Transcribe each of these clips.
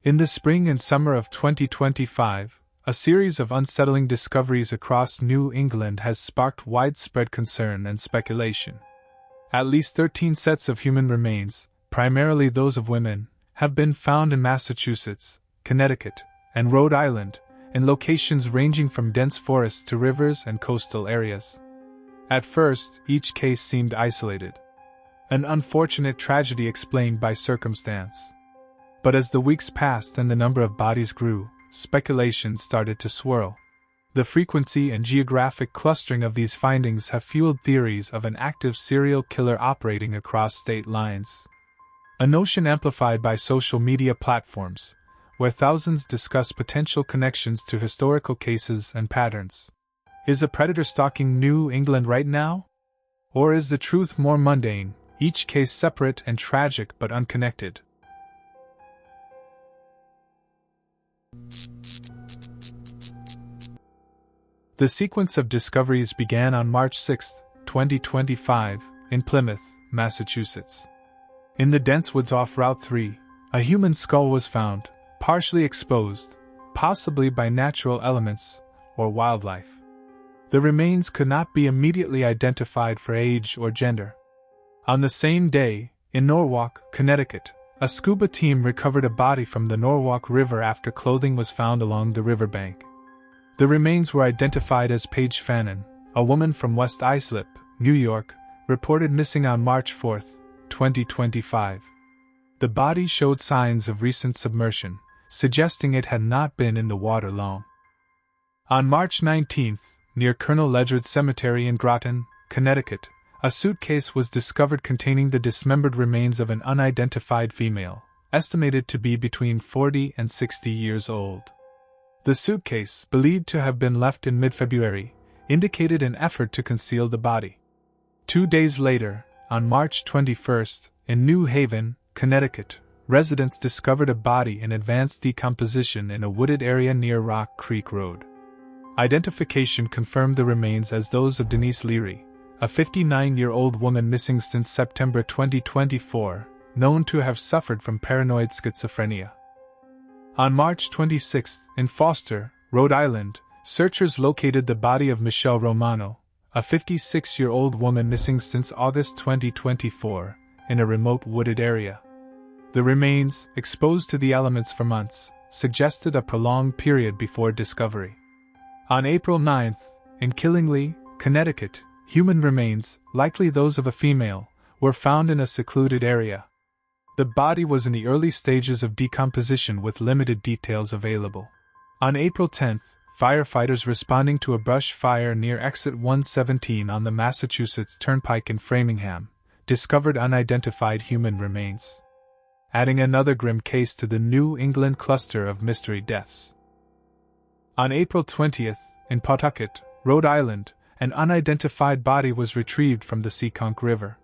In the spring and summer of 2025, a series of unsettling discoveries across New England has sparked widespread concern and speculation. At least 13 sets of human remains, primarily those of women, have been found in Massachusetts, Connecticut, and Rhode Island, in locations ranging from dense forests to rivers and coastal areas. At first, each case seemed isolated, an unfortunate tragedy explained by circumstance. But as the weeks passed and the number of bodies grew, speculation started to swirl. The frequency and geographic clustering of these findings have fueled theories of an active serial killer operating across state lines. A notion amplified by social media platforms, where thousands discuss potential connections to historical cases and patterns. Is a predator stalking New England right now? Or is the truth more mundane, each case separate and tragic but unconnected? The sequence of discoveries began on March 6, 2025, in Plymouth, Massachusetts. In the dense woods off Route 3, a human skull was found, partially exposed, possibly by natural elements or wildlife. The remains could not be immediately identified for age or gender. On the same day, in Norwalk, Connecticut, a scuba team recovered a body from the Norwalk River after clothing was found along the riverbank. The remains were identified as Paige Fannin, a woman from West Islip, New York, reported missing on March 4, 2025. The body showed signs of recent submersion, suggesting it had not been in the water long. On March 19, near Colonel Ledger's Cemetery in Groton, Connecticut, a suitcase was discovered containing the dismembered remains of an unidentified female, estimated to be between 40 and 60 years old. The suitcase, believed to have been left in mid-February, indicated an effort to conceal the body. 2 days later, on March 21, in New Haven, Connecticut, residents discovered a body in advanced decomposition in a wooded area near Rock Creek Road. Identification confirmed the remains as those of Denise Leary, a 59-year-old woman missing since September 2024, known to have suffered from paranoid schizophrenia. On March 26, in Foster, Rhode Island, searchers located the body of Michelle Romano, a 56-year-old woman missing since August 2024, in a remote wooded area. The remains, exposed to the elements for months, suggested a prolonged period before discovery. On April 9, in Killingly, Connecticut, human remains, likely those of a female, were found in a secluded area. The body was in the early stages of decomposition with limited details available. On April 10, firefighters responding to a brush fire near Exit 117 on the Massachusetts Turnpike in Framingham discovered unidentified human remains, adding another grim case to the New England cluster of mystery deaths. On April 20, in Pawtucket, Rhode Island, an unidentified body was retrieved from the Seekonk River.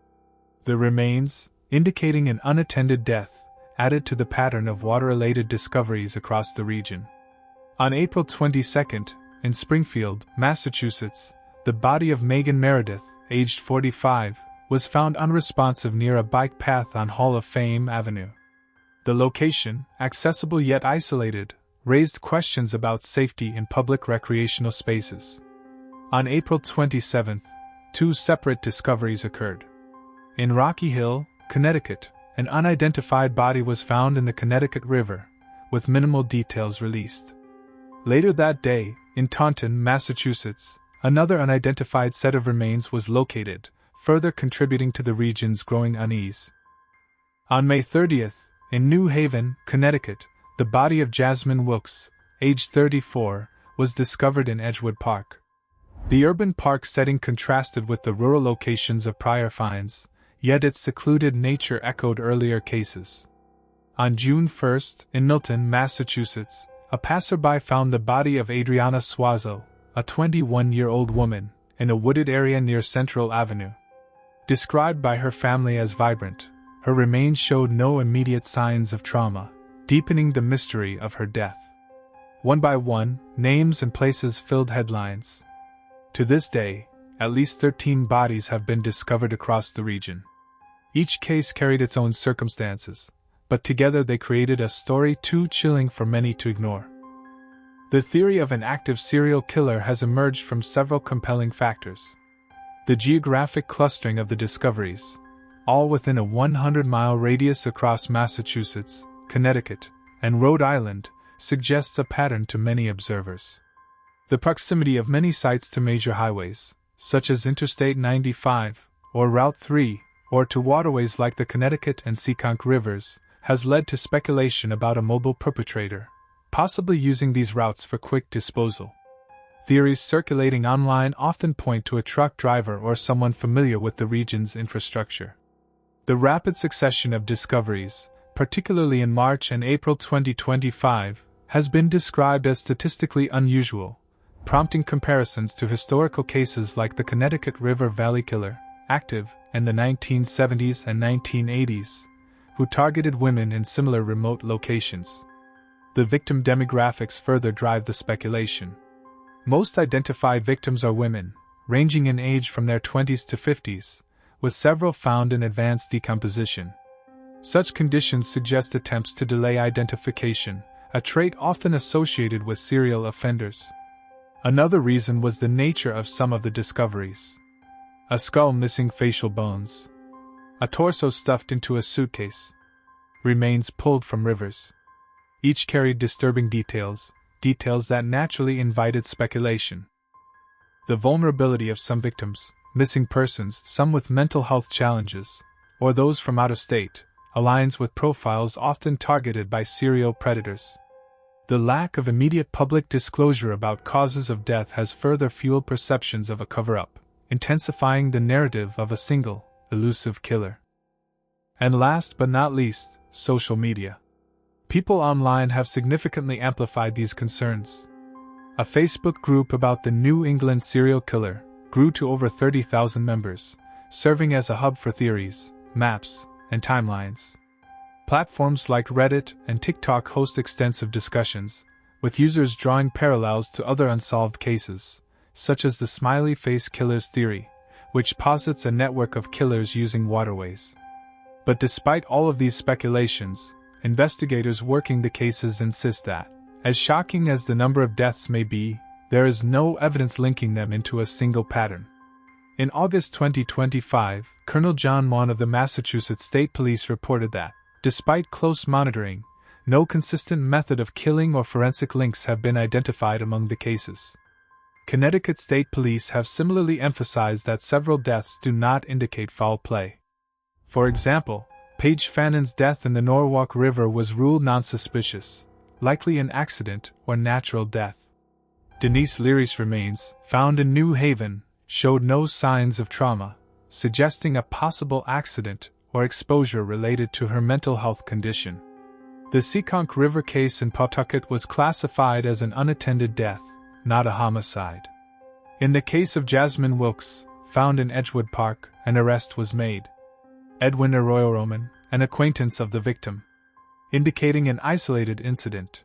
The remains, indicating an unattended death, added to the pattern of water-related discoveries across the region. On April 22, in Springfield, Massachusetts, the body of Megan Meredith, aged 45, was found unresponsive near a bike path on Hall of Fame Avenue. The location, accessible yet isolated, raised questions about safety in public recreational spaces. On April 27, 2 separate discoveries occurred. In Rocky Hill, Connecticut, an unidentified body was found in the Connecticut River, with minimal details released. Later that day, in Taunton, Massachusetts, another unidentified set of remains was located, further contributing to the region's growing unease. On May 30, in New Haven, Connecticut, the body of Jasmine Wilkes, aged 34, was discovered in Edgewood Park. The urban park setting contrasted with the rural locations of prior finds, yet its secluded nature echoed earlier cases. On June 1, in Milton, Massachusetts, a passerby found the body of Adriana Suazo, a 21-year-old woman, in a wooded area near Central Avenue. Described by her family as vibrant, her remains showed no immediate signs of trauma, deepening the mystery of her death. One by one, names and places filled headlines. To this day, at least 13 bodies have been discovered across the region. Each case carried its own circumstances, but together they created a story too chilling for many to ignore. The theory of an active serial killer has emerged from several compelling factors. The geographic clustering of the discoveries, all within a 100-mile radius across Massachusetts, Connecticut, and Rhode Island, suggests a pattern to many observers. The proximity of many sites to major highways, such as Interstate 95, or Route 3, or to waterways like the Connecticut and Seekonk rivers, has led to speculation about a mobile perpetrator, possibly using these routes for quick disposal. Theories circulating online often point to a truck driver or someone familiar with the region's infrastructure. The rapid succession of discoveries, particularly in March and April 2025, has been described as statistically unusual, prompting comparisons to historical cases like the Connecticut River Valley Killer, active in the 1970s and 1980s, who targeted women in similar remote locations. The victim demographics further drive the speculation. Most identified victims are women, ranging in age from their 20s to 50s, with several found in advanced decomposition. Such conditions suggest attempts to delay identification, a trait often associated with serial offenders. Another reason was the nature of some of the discoveries. A skull missing facial bones. A torso stuffed into a suitcase. Remains pulled from rivers. Each carried disturbing details that naturally invited speculation. The vulnerability of some victims, missing persons, some with mental health challenges, or those from out of state, aligns with profiles often targeted by serial predators. The lack of immediate public disclosure about causes of death has further fueled perceptions of a cover-up, intensifying the narrative of a single, elusive killer. And last but not least, social media. People online have significantly amplified these concerns. A Facebook group about the New England serial killer grew to over 30,000 members, serving as a hub for theories, maps, and timelines. Platforms like Reddit and TikTok host extensive discussions, with users drawing parallels to other unsolved cases, such as the smiley face killers theory, which posits a network of killers using waterways. But despite all of these speculations, investigators working the cases insist that, as shocking as the number of deaths may be, there is no evidence linking them into a single pattern. In August 2025, Colonel John Maughan of the Massachusetts State Police reported that, despite close monitoring, no consistent method of killing or forensic links have been identified among the cases. Connecticut State Police have similarly emphasized that several deaths do not indicate foul play. For example, Paige Fannon's death in the Norwalk River was ruled non-suspicious, likely an accident or natural death. Denise Leary's remains, found in New Haven, showed no signs of trauma, suggesting a possible accident or exposure related to her mental health condition. The Seekonk River case in Pawtucket was classified as an unattended death, not a homicide. In the case of Jasmine Wilkes, found in Edgewood Park, an arrest was made. Edwin Arroyo Roman, an acquaintance of the victim, indicating an isolated incident.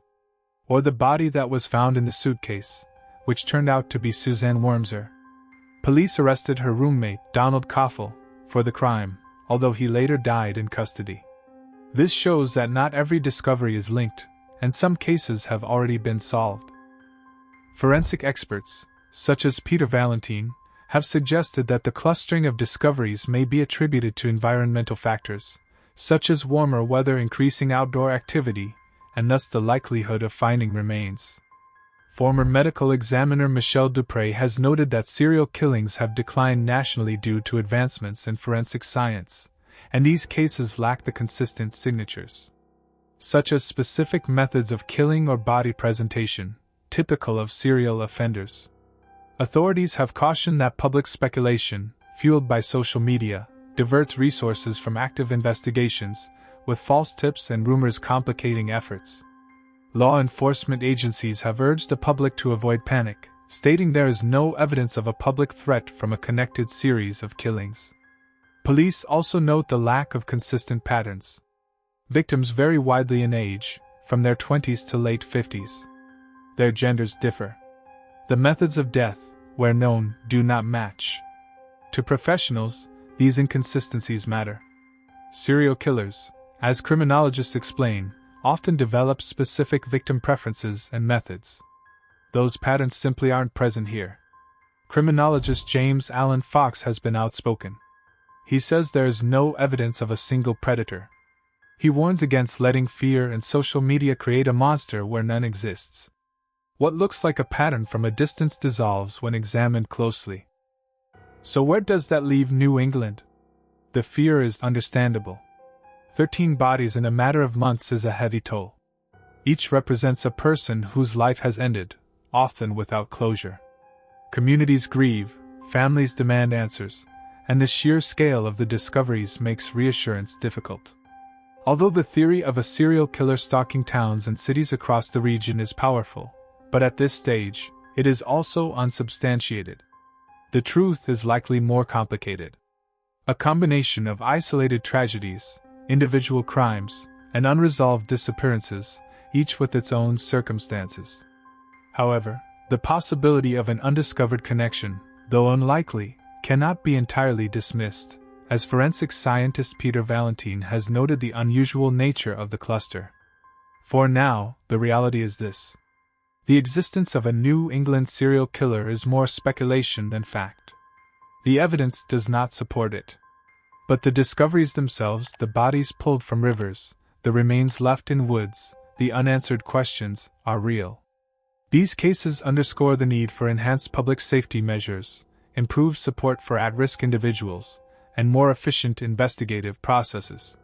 Or the body that was found in the suitcase, which turned out to be Suzanne Wormser. Police arrested her roommate, Donald Koffel, for the crime, although he later died in custody. This shows that not every discovery is linked, and some cases have already been solved. Forensic experts, such as Peter Valentine, have suggested that the clustering of discoveries may be attributed to environmental factors, such as warmer weather increasing outdoor activity, and thus the likelihood of finding remains. Former medical examiner Michelle Dupre has noted that serial killings have declined nationally due to advancements in forensic science, and these cases lack the consistent signatures, such as specific methods of killing or body presentation, typical of serial offenders. Authorities have cautioned that public speculation, fueled by social media, diverts resources from active investigations, with false tips and rumors complicating efforts. Law enforcement agencies have urged the public to avoid panic, stating there is no evidence of a public threat from a connected series of killings. Police also note the lack of consistent patterns. Victims vary widely in age, from their 20s to late 50s. Their genders differ. The methods of death, where known, do not match. To professionals, these inconsistencies matter. Serial killers, as criminologists explain, often develop specific victim preferences and methods. Those patterns simply aren't present here. Criminologist James Allen Fox has been outspoken. He says there is no evidence of a single predator. He warns against letting fear and social media create a monster where none exists. What looks like a pattern from a distance dissolves when examined closely. So where does that leave New England? The fear is understandable. 13 bodies in a matter of months is a heavy toll. Each represents a person whose life has ended, often without closure. Communities grieve, families demand answers, and the sheer scale of the discoveries makes reassurance difficult. Although the theory of a serial killer stalking towns and cities across the region is powerful, but at this stage, it is also unsubstantiated. The truth is likely more complicated. A combination of isolated tragedies, individual crimes, and unresolved disappearances, each with its own circumstances. However, the possibility of an undiscovered connection, though unlikely, cannot be entirely dismissed, as forensic scientist Peter Valentine has noted the unusual nature of the cluster. For now, the reality is this. The existence of a New England serial killer is more speculation than fact. The evidence does not support it. But the discoveries themselves, the bodies pulled from rivers, the remains left in woods, the unanswered questions, are real. These cases underscore the need for enhanced public safety measures, improved support for at-risk individuals, and more efficient investigative processes.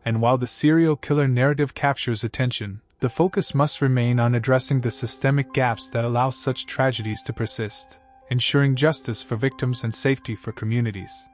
And while the serial killer narrative captures attention, the focus must remain on addressing the systemic gaps that allow such tragedies to persist, ensuring justice for victims and safety for communities.